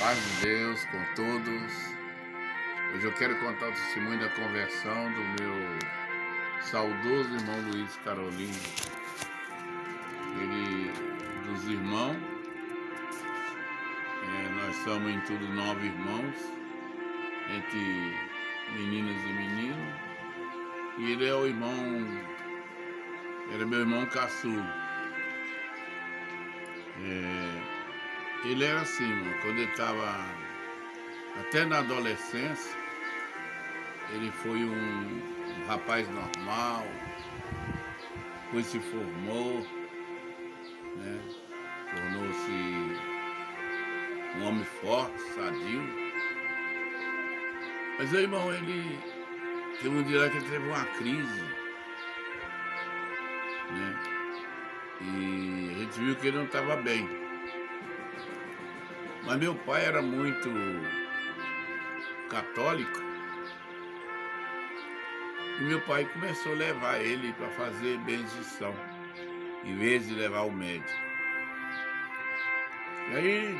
Paz de Deus com todos. Hoje eu quero contar o testemunho da conversão do meu saudoso irmão Luiz Carolino. Dos irmãos, nós somos em tudo 9 irmãos, entre meninas e meninos. E ele é o irmão, era meu irmão caçula. Ele era assim, quando ele estava até na adolescência, ele foi um rapaz normal, depois se formou, né? Tornou-se um homem forte, sadio. Mas o irmão, ele teve um dia que ele teve uma crise, né? E a gente viu que ele não estava bem. Mas meu pai era muito católico e meu pai começou a levar ele para fazer bendição, em vez de levar ao médico. E aí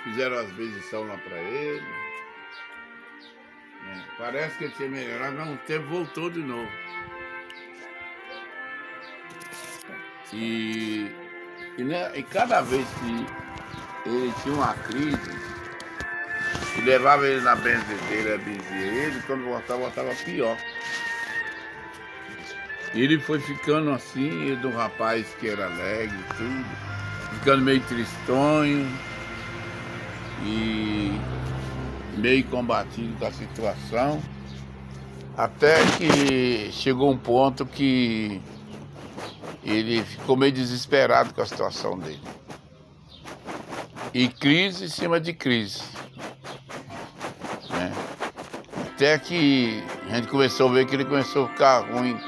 fizeram as bendições lá para ele, né? Parece que ele tinha melhorado, mas um tempo voltou de novo. E cada vez que ele tinha uma crise, e levava ele na benzedeira, benzia ele, quando voltava pior. E ele foi ficando assim, ele de um rapaz que era alegre e tudo, ficando meio tristonho e meio combatido com a situação, até que chegou um ponto que ele ficou meio desesperado com a situação dele. E crise em cima de crise, né? Até que a gente começou a ver que ele começou a ficar ruim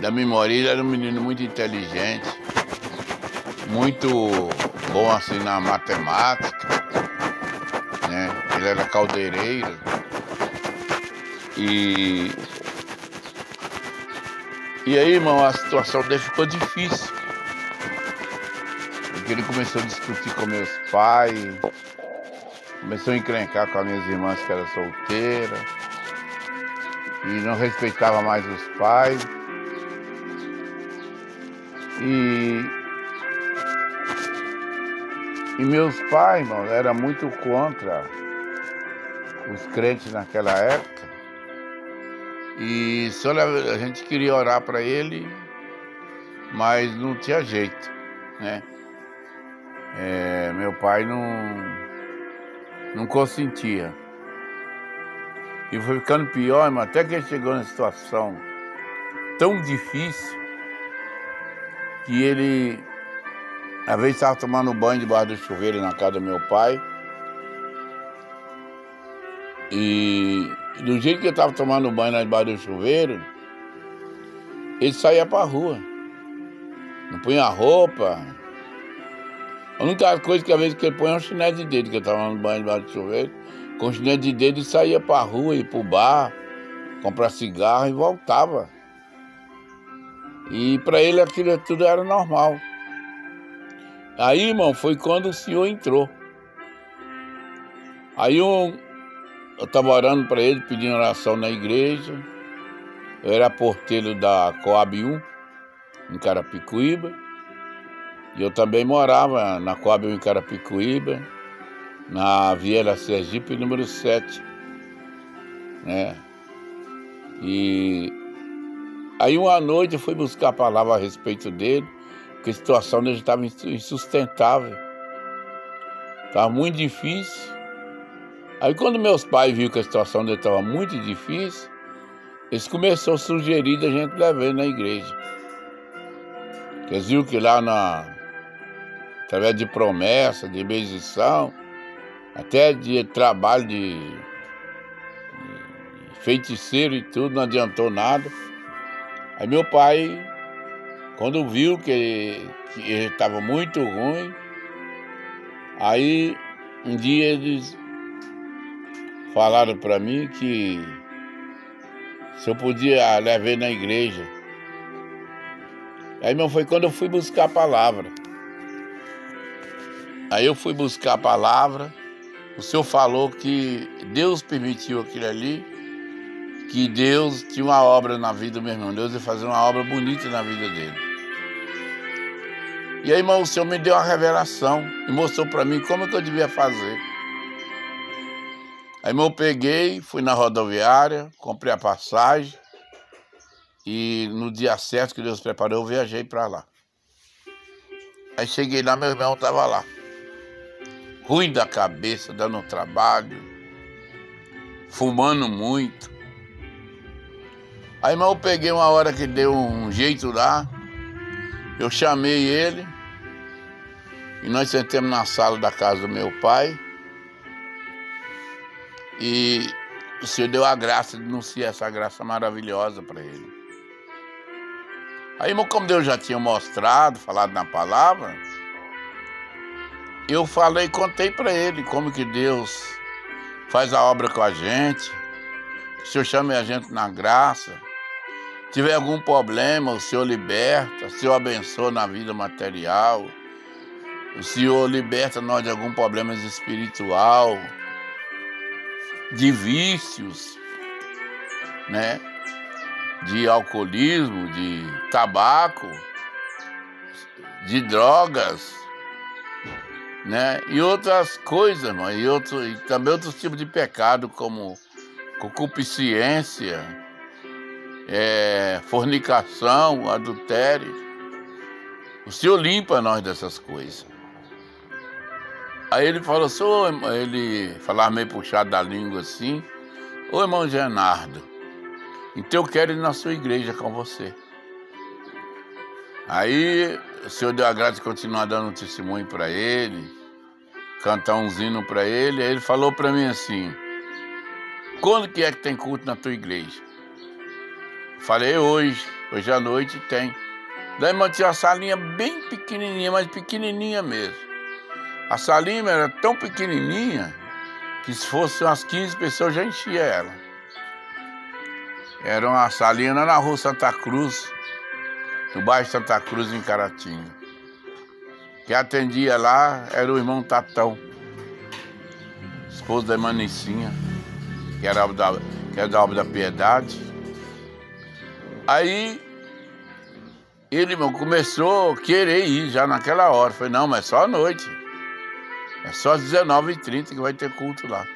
da memória. Ele era um menino muito inteligente, muito bom assim na matemática, né? Ele era caldeireiro. E aí, irmão, a situação dele ficou difícil. Ele começou a discutir com meus pais, começou a encrencar com as minhas irmãs que eram solteiras, e não respeitava mais os pais. E meus pais, irmão, eram muito contra os crentes naquela época. E só a gente queria orar para ele, mas não tinha jeito, né? Meu pai não consentia. E foi ficando pior, irmão, até que ele chegou numa situação tão difícil que ele, às vezes, estava tomando banho debaixo do chuveiro na casa do meu pai. E do jeito que ele estava tomando banho lá debaixo do chuveiro, ele saía para a rua. Não punha roupa. A única coisa que às vezes que ele põe é um chinelo de dedo, que ele estava no banho debaixo do chuveiro. Com o chinelo de dedo ele saía para a rua, ia para o bar, comprar cigarro e voltava. E para ele aquilo tudo era normal. Aí, irmão, foi quando o senhor entrou. Aí eu estava orando para ele, pedindo oração na igreja. Eu era porteiro da Coab 1, em Carapicuíba. E eu também morava na Coab 1 em Carapicuíba, na Viela Sergipe, número 7. Né? E aí uma noite eu fui buscar a palavra a respeito dele, porque a situação dele estava insustentável. Estava muito difícil. Aí quando meus pais viram que a situação dele estava muito difícil, eles começaram a sugerir da gente levar ele na igreja. Eles viram que lá através de promessa, de bendição, até de trabalho de feiticeiro e tudo, não adiantou nada. Aí meu pai, quando viu que ele estava muito ruim, aí um dia eles falaram para mim que se eu podia levar ele na igreja. Aí, irmão, foi quando eu fui buscar a palavra. Aí eu fui buscar a palavra o senhor falou que Deus permitiu aquilo ali, que Deus tinha uma obra na vida do meu irmão. Deus ia fazer uma obra bonita na vida dele. E aí, irmão, o senhor me deu uma revelação e mostrou para mim como que eu devia fazer. Aí, irmão, eu peguei, fui na rodoviária, comprei a passagem e no dia certo que Deus preparou, eu viajei para lá. Aí cheguei lá, meu irmão estava lá, ruim da cabeça, dando trabalho, fumando muito. Aí, irmão, eu peguei uma hora que deu um jeito lá, eu chamei ele e nós sentamos na sala da casa do meu pai e o Senhor deu a graça de anunciar essa graça maravilhosa para ele. Aí, irmão, como Deus já tinha mostrado, falado na palavra, eu falei, contei para ele como que Deus faz a obra com a gente, o Senhor chama a gente na graça. Se tiver algum problema, o Senhor liberta, o Senhor abençoa na vida material, o Senhor liberta nós de algum problema espiritual, de vícios, né? De alcoolismo, de tabaco, de drogas, né? E outras coisas, irmão, e também outros tipos de pecado, como concupiscência, fornicação, adultério. O Senhor limpa nós dessas coisas. Aí ele falou assim, ele falava meio puxado da língua assim, ô irmão Genardo, então eu quero ir na sua igreja com você. Aí o Senhor deu a graça de continuar dando um testemunho para ele, cantar uns hinos para ele. Aí ele falou para mim assim, quando que é que tem culto na tua igreja? Falei, hoje à noite tem. Daí, irmão, tinha uma salinha bem pequenininha, mas pequenininha mesmo. A salinha era tão pequenininha que se fosse umas 15 pessoas já enchia ela. Era uma salinha lá na rua Santa Cruz, no bairro Santa Cruz, em Caratinga. Quem atendia lá era o irmão Tatão, esposo da irmã Nicinha, que era da obra da Piedade. Aí ele, irmão, começou a querer ir já naquela hora. Falei, não, mas é só à noite. É só às 19h30 que vai ter culto lá.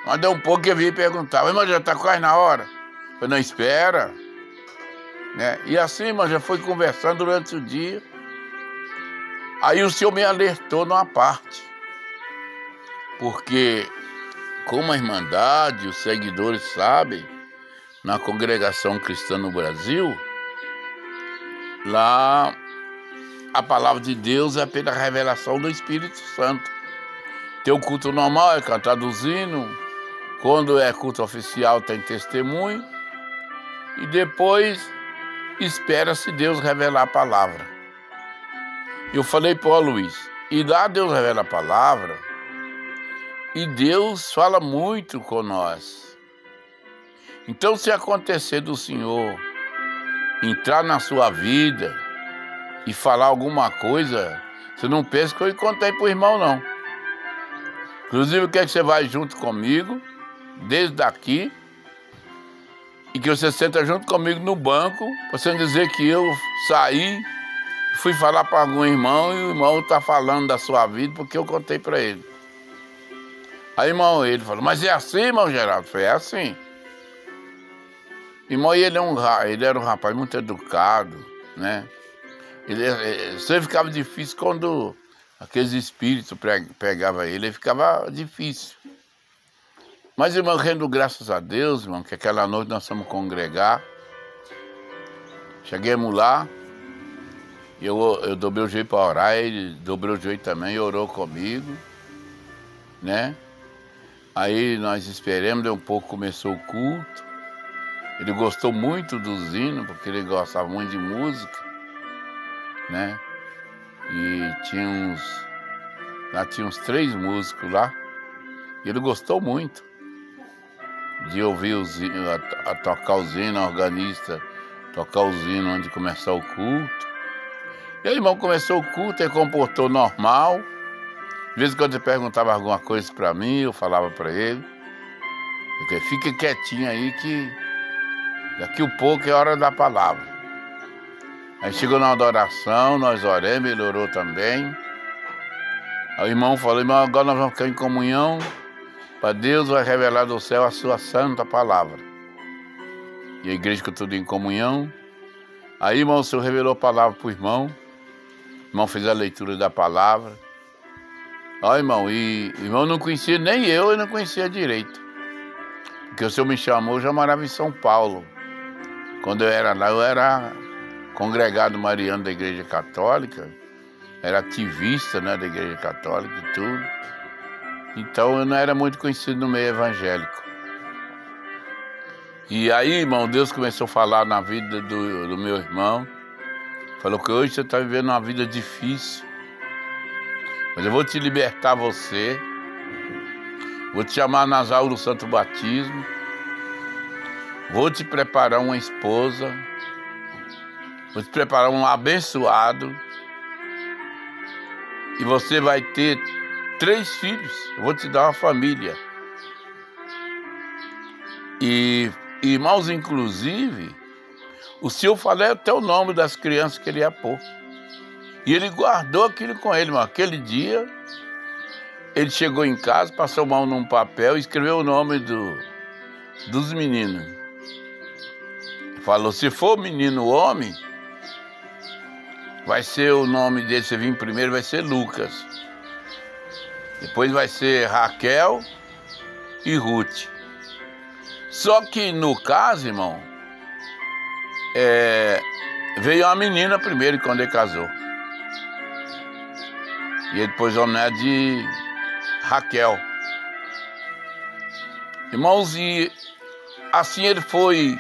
Mas deu um pouco que eu vim perguntar, irmão, já está quase na hora? Eu falei, não, espera. Né? E assim, irmão, já foi conversando durante o dia. Aí o Senhor me alertou numa parte. Porque, como a Irmandade, os seguidores sabem, na congregação cristã no Brasil, lá a palavra de Deus é pela revelação do Espírito Santo. Tem o culto normal, é cantado os hinos. Quando é culto oficial, tem testemunho. E depois espera-se Deus revelar a palavra. Eu falei para o Luiz, e lá Deus revela a palavra, e Deus fala muito com nós. Então, se acontecer do Senhor entrar na sua vida e falar alguma coisa, você não pensa que eu contei para o irmão, não. Inclusive, quer que você vai junto comigo, desde aqui, e que você senta junto comigo no banco, para você não dizer que eu saí, fui falar para algum irmão e o irmão está falando da sua vida porque eu contei para ele. Aí, irmão, ele falou, mas é assim, irmão Geraldo? Eu falei, é assim. Irmão, ele era um rapaz muito educado, né? Sempre ficava difícil quando aqueles espíritos pegavam ele ficava difícil. Mas, irmão, rendo graças a Deus, irmão, que aquela noite nós fomos congregar. Cheguemos lá, eu dobrei o joelho para orar, ele dobrou o joelho também e orou comigo, né? Aí nós esperamos, deu um pouco, começou o culto. Ele gostou muito dos hinos, porque ele gostava muito de música, né? E tinha uns 3 músicos lá. E ele gostou muito de ouvir a tocar os hinos, a organista tocar os hinos antes de começar o culto. E aí, irmão, começou o culto, ele comportou normal, De vez em quando ele perguntava alguma coisa para mim, eu falava para ele. Porque fica quietinho aí que daqui a pouco é hora da palavra. Aí chegou na adoração, nós oramos, ele orou também. Aí o irmão falou, irmão, agora nós vamos ficar em comunhão, para Deus vai revelar do céu a sua santa palavra. E a igreja ficou tudo em comunhão. Aí, irmão, o Senhor revelou a palavra para o irmão fez a leitura da palavra. Ó, irmão, e o irmão não conhecia, nem eu não conhecia direito. Porque o Senhor me chamou, eu já morava em São Paulo. Quando eu era lá, eu era congregado mariano da Igreja Católica, era ativista, né, da Igreja Católica e tudo. Então eu não era muito conhecido no meio evangélico. E aí, irmão, Deus começou a falar na vida do meu irmão. Falou que hoje você está vivendo uma vida difícil, mas eu vou te libertar você. Vou te chamar nas aulas do Santo Batismo. Vou te preparar uma esposa. Vou te preparar um abençoado. E você vai ter 3 filhos. Eu vou te dar uma família. E, irmãos, inclusive, o Senhor falou até o nome das crianças que ele ia pôr. E ele guardou aquilo com ele, irmão. Aquele dia, ele chegou em casa, passou a mão num papel e escreveu o nome dos meninos. Falou, se for menino homem, vai ser o nome dele, você vir primeiro, vai ser Lucas. Depois vai ser Raquel e Ruth. Só que no caso, irmão, veio uma menina primeiro quando ele casou. E ele pôs o nome de Raquel. Irmãos, e assim ele foi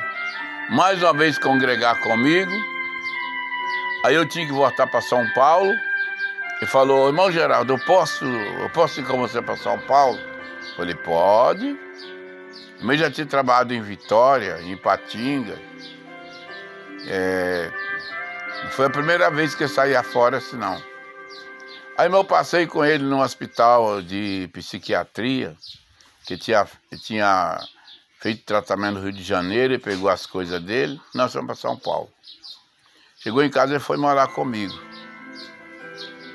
mais uma vez congregar comigo. Aí eu tinha que voltar para São Paulo. Ele falou, irmão Geraldo, eu posso ir com você para São Paulo? Eu falei, pode. Eu já tinha trabalhado em Vitória, em Ipatinga. Não foi a primeira vez que eu saía fora, assim, não. Aí eu passei com ele num hospital de psiquiatria, que tinha feito tratamento no Rio de Janeiro, ele pegou as coisas dele, nós fomos para São Paulo. Chegou em casa, ele foi morar comigo.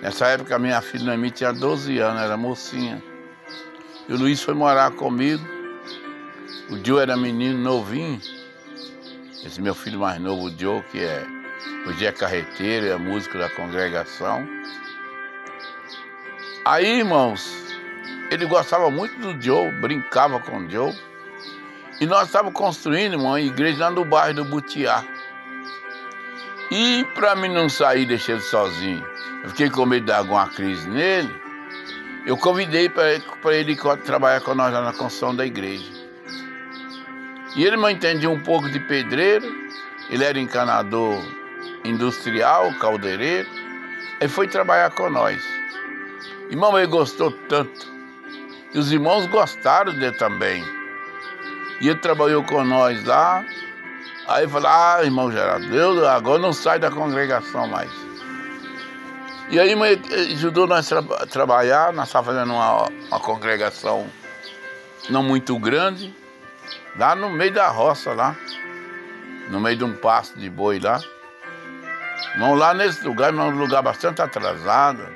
Nessa época, a minha filha Noemi tinha 12 anos, era mocinha. E o Luiz foi morar comigo. O Joe era menino novinho. Esse meu filho mais novo, o Joe, que hoje é carreteiro, é músico da congregação. Aí, irmãos, ele gostava muito do Joe, brincava com o Joe. E nós estávamos construindo, irmão, uma igreja lá no bairro do Butiá. E para mim não sair, deixei ele sozinho, eu fiquei com medo de dar alguma crise nele, eu convidei para ele trabalhar com nós lá na construção da igreja. E ele me entendia um pouco de pedreiro, ele era encanador industrial, caldeireiro, ele foi trabalhar com nós. Irmão, ele gostou tanto, e os irmãos gostaram dele também. E ele trabalhou com nós lá. Aí eu falei, irmão Geraldo, Deus agora não sai da congregação mais. E aí ele ajudou nós a trabalhar, nós estávamos fazendo uma congregação não muito grande, lá no meio da roça, lá, no meio de um pasto de boi lá. Não, lá nesse lugar, um lugar bastante atrasado,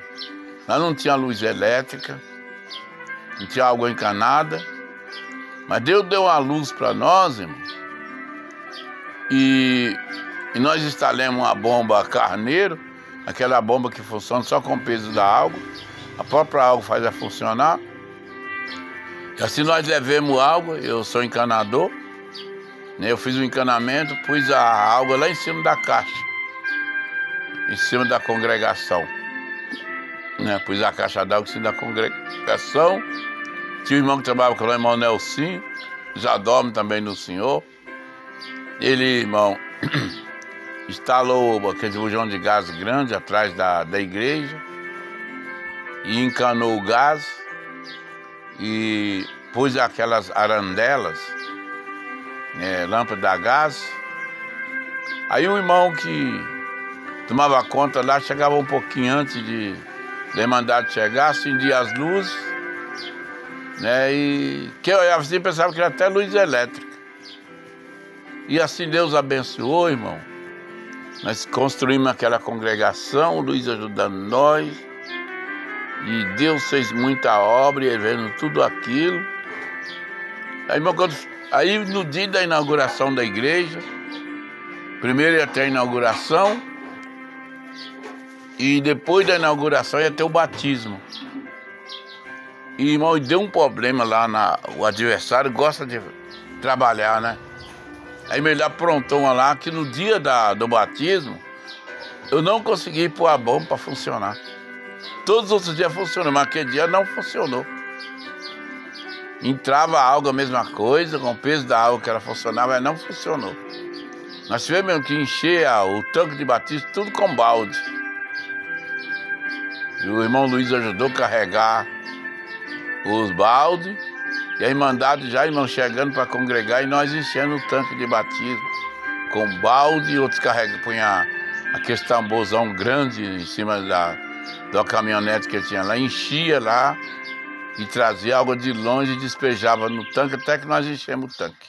lá não tinha luz elétrica, não tinha água encanada, mas Deus deu uma luz para nós, irmão. E nós instalamos uma bomba carneiro, aquela bomba que funciona só com o peso da água. A própria água faz ela funcionar. E assim nós levamos água, eu sou encanador, né? Eu fiz o encanamento, pus a água lá em cima da caixa, em cima da congregação. Né? Pus a caixa d'água em cima da congregação. Tinha um irmão que trabalhava com o irmão Nelson, já dorme também no Senhor. Ele, irmão, instalou aquele bujão de gás grande atrás da igreja e encanou o gás e pôs aquelas arandelas, lâmpada a gás. Aí o irmão que tomava conta lá chegava um pouquinho antes dei mandado chegar, acendi as luzes, né? E quem olhava assim pensava que era até luz elétrica. E assim Deus abençoou, irmão. Nós construímos aquela congregação, o Luiz ajudando nós. E Deus fez muita obra, e vendo tudo aquilo. Aí, irmão, aí no dia da inauguração da igreja, primeiro ia ter a inauguração, e depois da inauguração ia ter o batismo. E, irmão, deu um problema lá, o adversário gosta de trabalhar, né? Aí ele aprontou uma lá que no dia do batismo, eu não consegui pôr a bomba para funcionar. Todos os outros dias funcionou, mas aquele dia não funcionou. Entrava a água, a mesma coisa, com o peso da água que ela funcionava, mas não funcionou. Nós tivemos mesmo que encher o tanque de batismo tudo com balde. E o irmão Luiz ajudou a carregar os baldes. E a Irmandade já, irmão, chegando para congregar e nós enchendo o tanque de batismo com balde, outros punha aquele tamborzão grande em cima da caminhonete que tinha lá, enchia lá e trazia água de longe e despejava no tanque até que nós enchemos o tanque.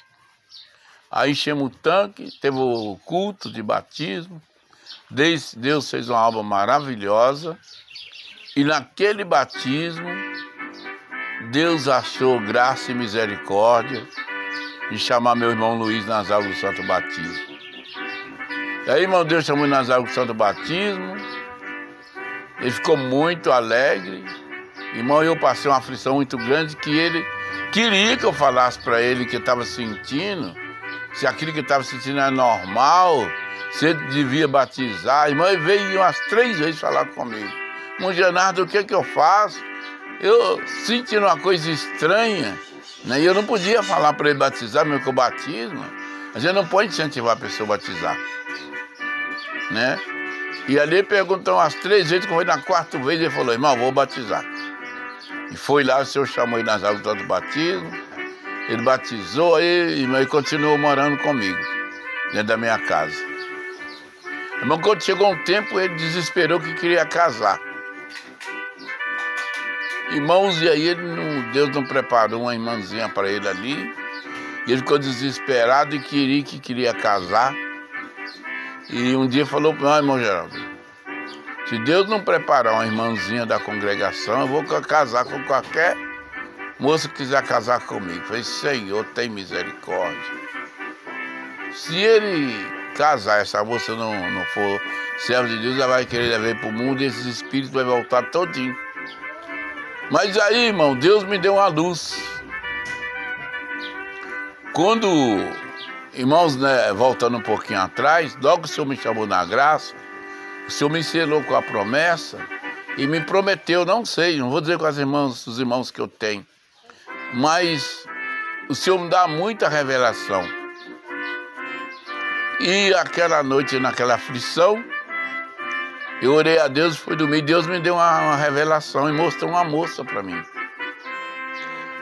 Aí enchemos o tanque, teve o culto de batismo, Deus fez uma obra maravilhosa e naquele batismo Deus achou graça e misericórdia de chamar meu irmão Luiz nas águas do Santo Batismo. E aí, irmão, Deus chamou nas águas do Santo Batismo. Ele ficou muito alegre. Irmão, eu passei uma aflição muito grande que ele queria que eu falasse para ele que estava sentindo, se aquilo que estava sentindo é normal, se ele devia batizar. Irmão, ele veio umas 3 vezes falar comigo. Irmão Leonardo, o que é que eu faço? Eu sentindo uma coisa estranha, né? E eu não podia falar para ele batizar, mesmo que o batismo, a gente não pode incentivar a pessoa a batizar, né? E ali ele perguntou umas 3 vezes, quando foi na 4ª vez, ele falou, irmão, vou batizar. E foi lá, o Senhor chamou ele nas águas do batismo, ele batizou, aí ele continuou morando comigo, dentro da minha casa. Irmão, quando chegou um tempo, ele desesperou que queria casar. Irmãos, e aí Deus não preparou uma irmãzinha para ele ali, e ele ficou desesperado e queria casar. E um dia falou para o irmão Geraldo, se Deus não preparar uma irmãzinha da congregação, eu vou casar com qualquer moça que quiser casar comigo. Eu falei, Senhor, tem misericórdia. Se ele casar, essa moça não for servo de Deus, ela vai querer levar para o mundo e esses espíritos vão voltar todinho. Mas aí, irmão, Deus me deu uma luz. Quando, irmãos, né, voltando um pouquinho atrás, logo o Senhor me chamou na graça, o Senhor me selou com a promessa e me prometeu, não sei, não vou dizer com os irmãos que eu tenho, mas o Senhor me dá muita revelação. E aquela noite, naquela aflição, eu orei a Deus, fui dormir, Deus me deu uma revelação e mostrou uma moça para mim.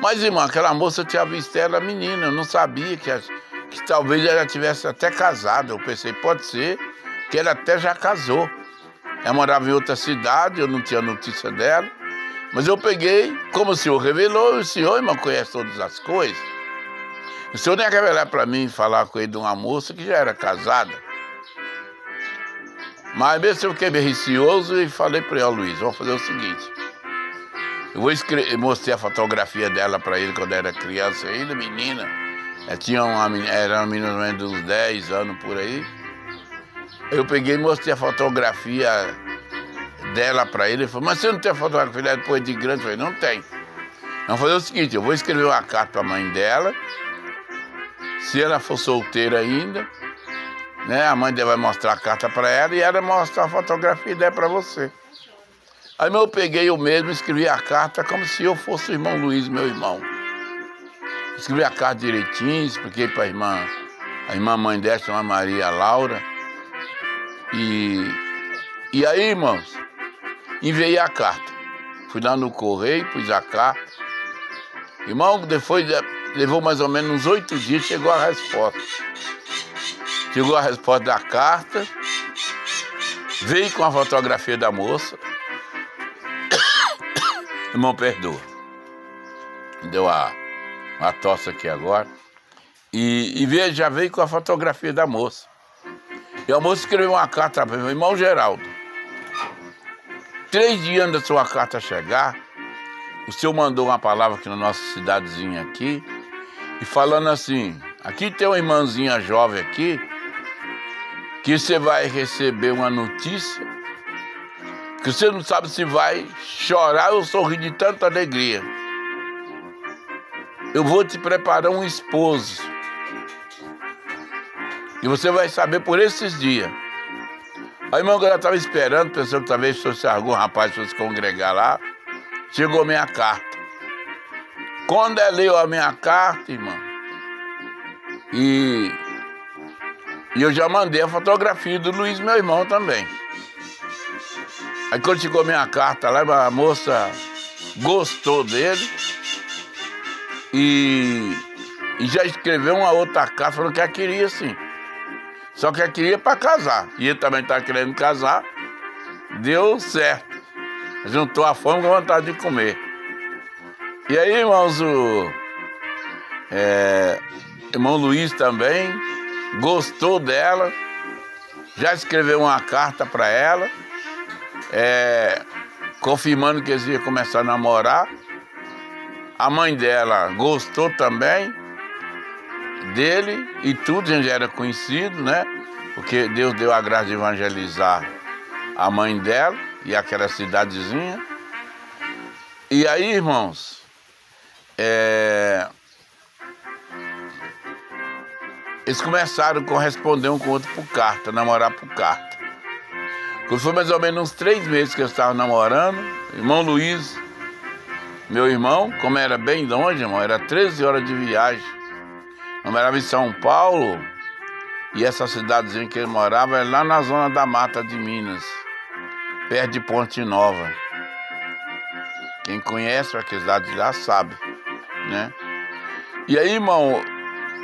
Mas, irmão, aquela moça eu tinha visto ela menina, eu não sabia que talvez ela tivesse até casado. Eu pensei, pode ser que ela até já casou. Ela morava em outra cidade, eu não tinha notícia dela. Mas eu peguei, como o Senhor revelou, o Senhor, irmão, conhece todas as coisas. O Senhor nem ia revelar para mim, falar com ele de uma moça que já era casada. Mas mesmo eu fiquei bem receoso e falei para ele, Luiz, vamos fazer o seguinte. Eu vou mostrei a fotografia dela para ele quando era criança ainda, menina. Era uma menina de uns 10 anos por aí. Eu peguei e mostrei a fotografia dela para ele. Ele falou, mas você não tem a fotografia dela depois de grande? Eu falei, não tem. Vamos fazer o seguinte, eu vou escrever uma carta para a mãe dela. Se ela for solteira ainda, né, a mãe dela vai mostrar a carta para ela e ela mostra a fotografia dela para você. Aí eu peguei eu mesmo, escrevi a carta como se eu fosse o irmão Luiz, meu irmão. Escrevi a carta direitinho, expliquei para a irmã mãe dela, chama Maria Laura. E aí, irmãos, enviei a carta. Fui lá no correio, pus a carta. Irmão, depois levou mais ou menos uns 8 dias, chegou a resposta. Chegou a resposta da carta, veio com a fotografia da moça. Irmão, perdoa. Deu a tosse aqui agora. E já veio com a fotografia da moça. E a moça escreveu uma carta para o meu irmão Geraldo. 3 dias antes da sua carta chegar, o senhor mandou uma palavra aqui na nossa cidadezinha aqui, e falando assim, aqui tem uma irmãzinha jovem aqui, que você vai receber uma notícia, que você não sabe se vai chorar ou sorrir de tanta alegria. Eu vou te preparar um esposo. E você vai saber por esses dias. Aí, irmão, eu estava esperando, pensando que talvez fosse algum rapaz fosse congregar lá. Chegou a minha carta. Quando ela leu a minha carta, irmão, e eu já mandei a fotografia do Luiz, meu irmão, também. Aí quando chegou a minha carta lá, a moça gostou dele e já escreveu uma outra carta falando que ela queria sim. Só que ela queria para casar. E ele também estava querendo casar. Deu certo. Juntou a fome com a vontade de comer. E aí, irmãos, o irmão Luiz também gostou dela. Já escreveu uma carta para ela, confirmando que eles iam começar a namorar. A mãe dela gostou também dele e tudo, a gente já era conhecido, né? Porque Deus deu a graça de evangelizar a mãe dela e aquela cidadezinha. E aí, irmãos, eles começaram a corresponder um com o outro por carta, namorar por carta. Quando foi mais ou menos uns 3 meses que eu estava namorando, irmão Luiz, meu irmão, como era bem longe, irmão, era 13 horas de viagem. Eu morava em São Paulo e essa cidadezinha que ele morava era lá na zona da Mata de Minas, perto de Ponte Nova. Quem conhece aqueles lados de lá sabe, né? E aí, irmão,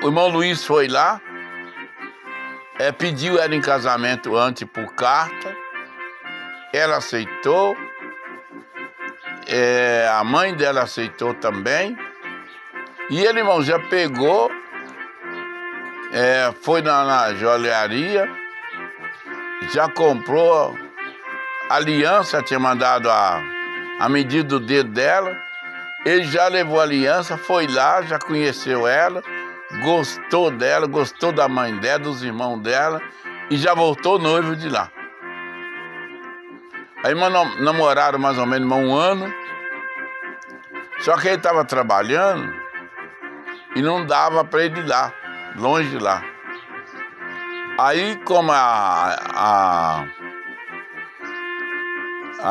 o irmão Luiz foi lá, pediu ela em casamento antes por carta, ela aceitou, a mãe dela aceitou também, e ele, irmão, já pegou, foi na joalheria, já comprou aliança, tinha mandado a medida do dedo dela, ele já levou a aliança, foi lá, já conheceu ela, gostou dela, gostou da mãe dela, dos irmãos dela, e já voltou noivo de lá. Aí, irmão, namoraram mais ou menos 1 ano, só que ele estava trabalhando e não dava para ele ir lá, longe de lá. Aí, como a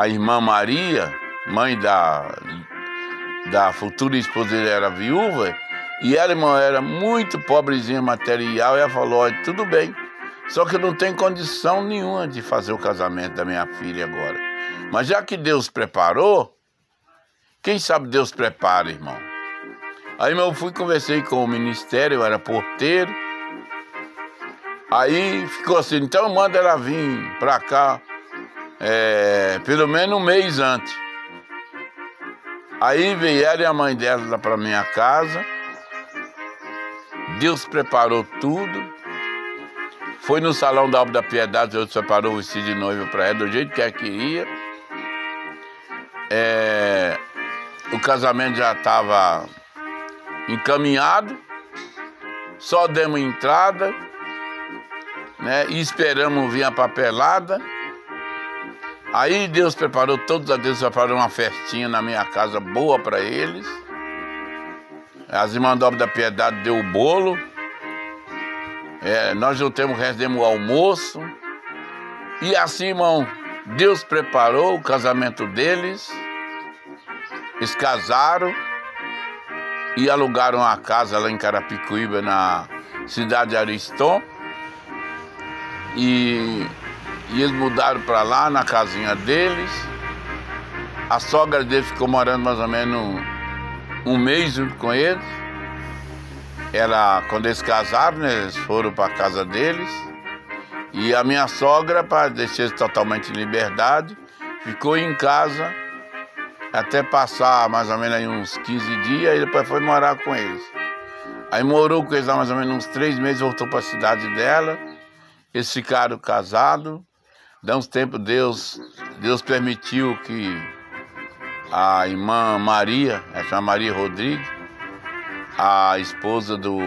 irmã Maria, mãe da futura esposa dele, era viúva, e ela, irmão, era muito pobrezinha material, e ela falou, olha, tudo bem, só que eu não tenho condição nenhuma de fazer o casamento da minha filha agora. Mas já que Deus preparou, quem sabe Deus prepara, irmão. Aí, irmão, eu fui conversei com o ministério, eu era porteiro. Aí ficou assim, então manda ela vir pra cá, pelo menos 1 mês antes. Aí veio ela e a mãe dela lá pra minha casa. Deus preparou tudo. Foi no Salão da Obra da Piedade, Deus preparou o vestido de noiva para ela, do jeito que ela queria. O casamento já estava encaminhado, só demos entrada, né? E esperamos vir a papelada. Aí Deus preparou, todos os dias preparou uma festinha na minha casa boa para eles. As irmãs da Obra da Piedade deu o bolo. Nós juntamos o resto, demos o almoço. E assim, irmão, Deus preparou o casamento deles. Eles casaram e alugaram uma casa lá em Carapicuíba, na cidade de Ariston. E eles mudaram para lá, na casinha deles. A sogra deles ficou morando mais ou menos 1 mês junto com eles. Quando eles casaram, né, eles foram para a casa deles. E a minha sogra, para deixar eles totalmente em liberdade, ficou em casa até passar mais ou menos aí uns 15 dias, e depois foi morar com eles. Aí morou com eles lá mais ou menos uns 3 meses, voltou para a cidade dela. Eles ficaram casados. Dá uns tempos, Deus permitiu que a irmã Maria, ela chama Maria Rodrigues, a esposa do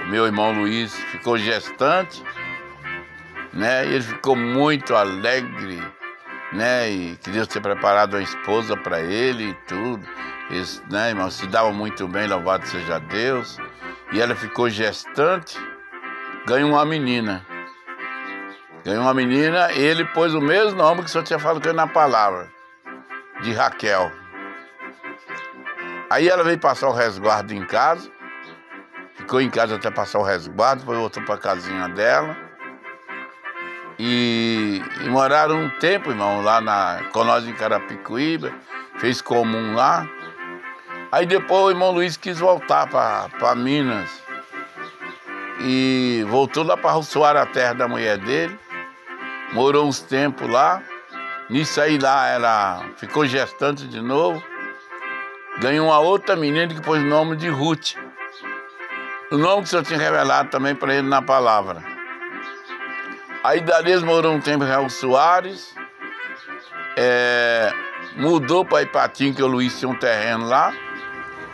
meu irmão Luiz, ficou gestante, né? E ele ficou muito alegre, né? E que Deus tinha preparado uma esposa para ele e tudo. Eles, né, irmão, se davam muito bem, louvado seja Deus. E ela ficou gestante, ganhou uma menina. Ele pôs o mesmo nome que o senhor tinha falado na palavra, de Raquel. Aí ela veio passar o resguardo em casa, ficou em casa até passar o resguardo, depois voltou para a casinha dela. E moraram um tempo, irmão, lá com nós em Carapicuíba, fez comum lá. Aí depois o irmão Luiz quis voltar para Minas e voltou lá para Roçoara, a terra da mulher dele. Morou uns tempos lá. Nisso aí lá ela ficou gestante de novo. Ganhou uma outra menina que pôs o nome de Ruth. O nome que o senhor tinha revelado também para ele na palavra. Aí dali eles morou um tempo em Raul Soares. Mudou para Ipatinga, que o Luiz tinha um terreno lá.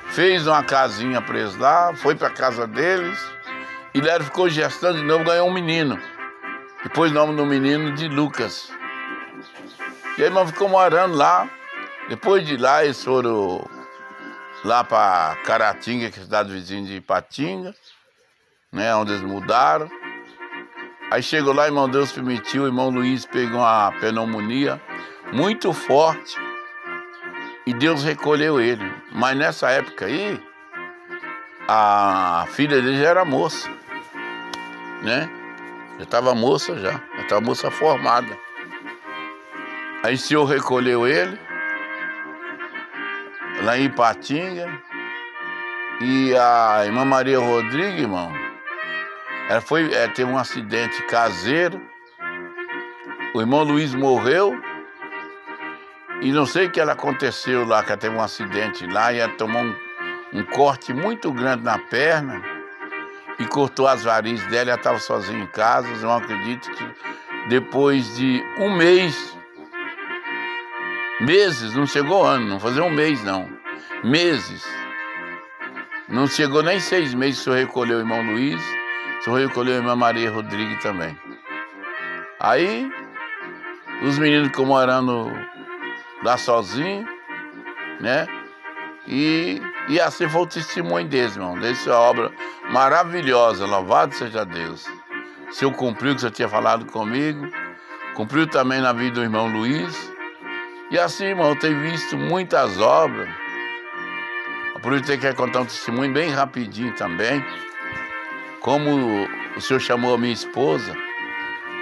Fez uma casinha para eles lá, foi para a casa deles. E lá ele ficou gestante de novo, ganhou um menino. E pôs o nome do menino de Lucas. E aí, irmão, ficou morando lá. Depois de lá, eles foram lá para Caratinga, que é a cidade vizinha de Ipatinga, né, onde eles mudaram. Aí chegou lá, irmão, Deus permitiu, o irmão Luiz pegou uma pneumonia muito forte e Deus recolheu ele. Mas nessa época aí, a filha dele já era moça, né? Já estava moça já estava moça formada. Aí o senhor recolheu ele lá em Ipatinga. E a irmã Maria Rodrigues, irmão, ela teve um acidente caseiro. O irmão Luiz morreu. E não sei o que ela aconteceu lá, que ela teve um acidente lá e ela tomou um corte muito grande na perna e cortou as varizes dela. Ela estava sozinha em casa. Eu não acredito que depois de um mês, meses, não chegou ano, não fazia um mês não, meses, não chegou nem 6 meses, o senhor recolheu o irmão Luiz, o senhor recolheu a irmã Maria Rodrigues também. Aí, os meninos ficam morando lá sozinhos, né? E assim foi o testemunho deles, irmão, dessa obra maravilhosa, louvado seja Deus. O senhor cumpriu o que o senhor tinha falado comigo, cumpriu também na vida do irmão Luiz. E assim, irmão, eu tenho visto muitas obras. Por isso eu quero contar um testemunho bem rapidinho também. Como o senhor chamou a minha esposa,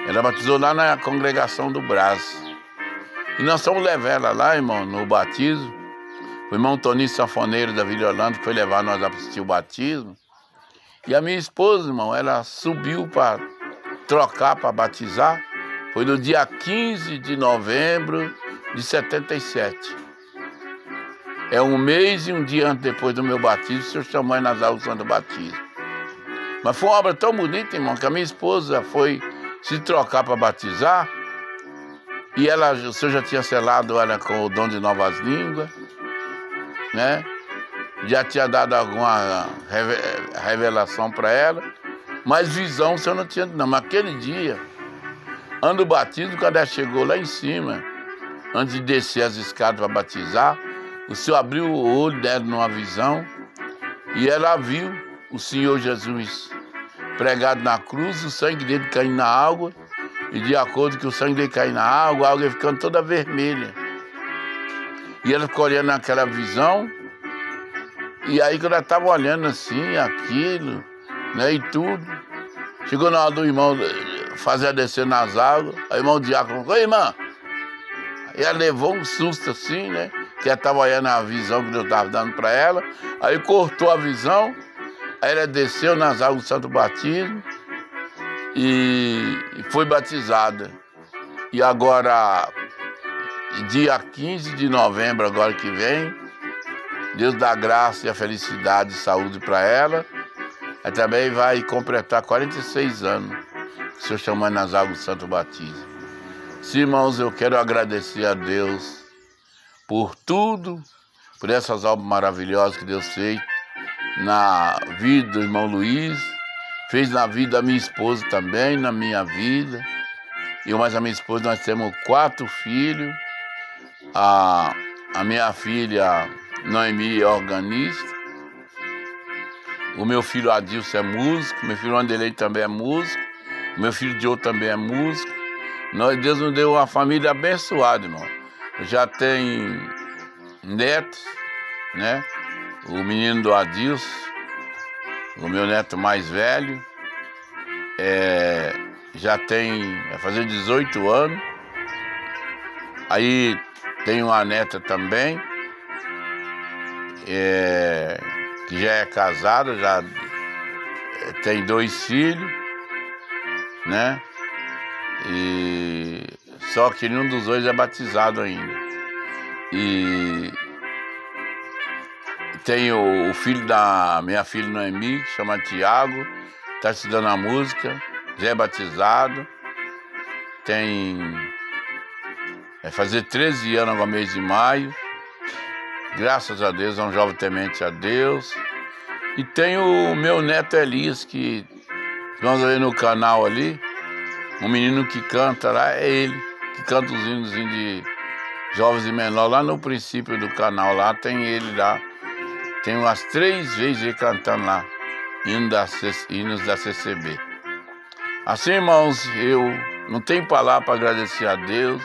ela batizou lá na congregação do Brás. E nós fomos levar ela lá, irmão, no batismo. O irmão Toninho Sanfoneiro da Vila Orlando foi levar nós a assistir o batismo. E a minha esposa, irmão, ela subiu para trocar, para batizar. Foi no dia 15 de novembro de 77. É um mês e um dia antes depois do meu batismo, o senhor chamou aí nas aulas do batismo. Mas foi uma obra tão bonita, irmão, que a minha esposa foi se trocar para batizar e o senhor já tinha selado ela com o dom de novas línguas, né? Já tinha dado alguma revelação para ela, mas visão o senhor não tinha, não. Mas aquele dia, ano do batismo, quando ela chegou lá em cima, antes de descer as escadas para batizar, o senhor abriu o olho dela numa visão e ela viu o Senhor Jesus pregado na cruz, o sangue dele caindo na água, e de acordo com o sangue dele cair na água, a água ia ficando toda vermelha. E ela ficou olhando naquela visão, e aí quando ela estava olhando assim, aquilo, né, e tudo, chegou na hora do irmão fazer a descer nas águas, aí o irmão diácono falou: "Oi, irmã!" E ela levou um susto assim, né? Que ela estava olhando a visão que Deus estava dando para ela. Aí cortou a visão. Aí ela desceu nas águas do Santo Batismo e foi batizada. E agora, dia 15 de novembro, agora que vem, Deus dá graça e a felicidade e saúde para ela. Ela também vai completar 46 anos, que o Senhor chama nas águas do Santo Batismo. Sim, irmãos, eu quero agradecer a Deus por tudo, por essas obras maravilhosas que Deus fez na vida do irmão Luiz, fez na vida da minha esposa também, na minha vida. Eu mais a minha esposa, nós temos 4 filhos. A minha filha Noemi é organista. O meu filho Adilson é músico. Meu filho Anderlei também é músico. Meu filho Joe também é músico. Deus nos deu uma família abençoada, irmão. Eu já tenho netos, né? O menino do Adilson, o meu neto mais velho, já vai fazer 18 anos. Aí tem uma neta também, que já é casada, já tem 2 filhos, né? Só que nenhum dos 2 é batizado ainda. E tem o filho da minha filha Noemi, que chama Tiago, está estudando a música, já é batizado. Vai fazer 13 anos agora, mês de maio. Graças a Deus, é um jovem temente a Deus. E tem o meu neto Elias, que vamos ver no canal ali, um menino que canta lá, é ele, que canta os hinos de jovens e menores, lá no princípio do canal, lá tem ele lá. Tem umas 3 vezes ele cantando lá, hinos da CCB. Assim, irmãos, eu não tenho palavra para agradecer a Deus.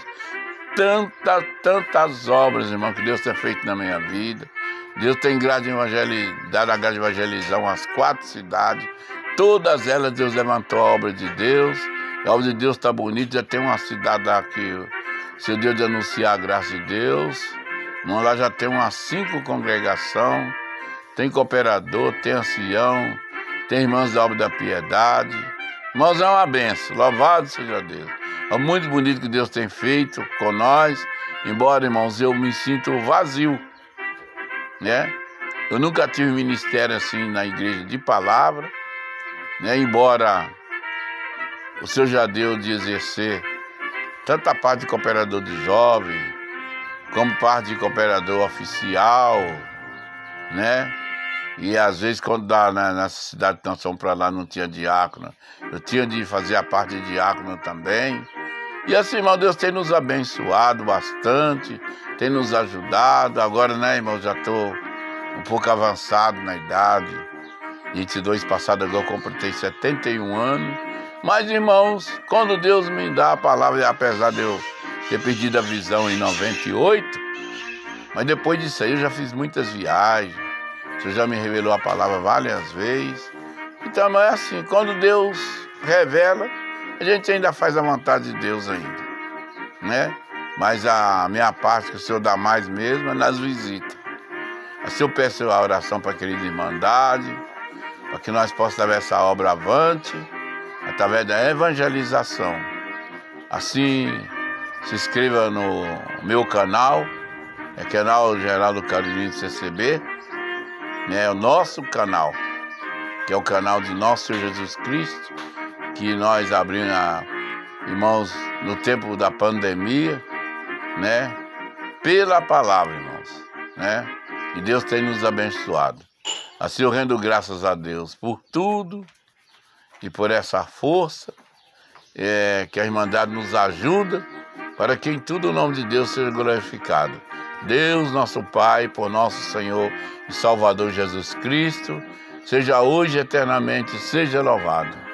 Tantas obras, irmão, que Deus tem feito na minha vida. Deus tem dado a graça de evangelizar umas 4 cidades. Todas elas Deus levantou a obra de Deus. A obra de Deus está bonita. Já tem uma cidade lá que, se Deus de anunciar a graça de Deus, lá já tem umas 5 congregações. Tem cooperador, tem ancião, tem irmãos da obra da piedade. Irmãos, é uma benção. Louvado seja Deus. É muito bonito que Deus tem feito com nós. Embora, irmãos, eu me sinto vazio, né? Eu nunca tive ministério assim na igreja de palavra, né? Embora o Senhor já deu de exercer tanto a parte de cooperador de jovem, como parte de cooperador oficial, né? E às vezes quando nessa cidade que nós fomos para lá não tinha diácono, eu tinha de fazer a parte de diácono também. E assim, irmão, Deus tem nos abençoado bastante, tem nos ajudado. Agora, né, irmão, já estou um pouco avançado na idade. 22 passado, agora eu completei 71 anos. Mas, irmãos, quando Deus me dá a palavra, e apesar de eu ter perdido a visão em 98, mas depois disso aí eu já fiz muitas viagens. O Senhor já me revelou a palavra várias vezes. Então é assim, quando Deus revela, a gente ainda faz a vontade de Deus ainda, né? Mas a minha parte que o Senhor dá mais mesmo é nas visitas. Assim eu peço a oração para a querida Irmandade, para que nós possamos levar essa obra avante, através da evangelização. Assim, se inscreva no meu canal, é canal Geraldo Carolino CCB, é o nosso canal, que é o canal de nosso Senhor Jesus Cristo, que nós abrimos, irmãos, no tempo da pandemia, né? Pela palavra, irmãos, né? E Deus tem nos abençoado. Assim eu rendo graças a Deus por tudo e por essa força que a Irmandade nos ajuda, para que em tudo o nome de Deus seja glorificado. Deus, nosso Pai, por nosso Senhor e Salvador Jesus Cristo, seja hoje e eternamente, seja louvado.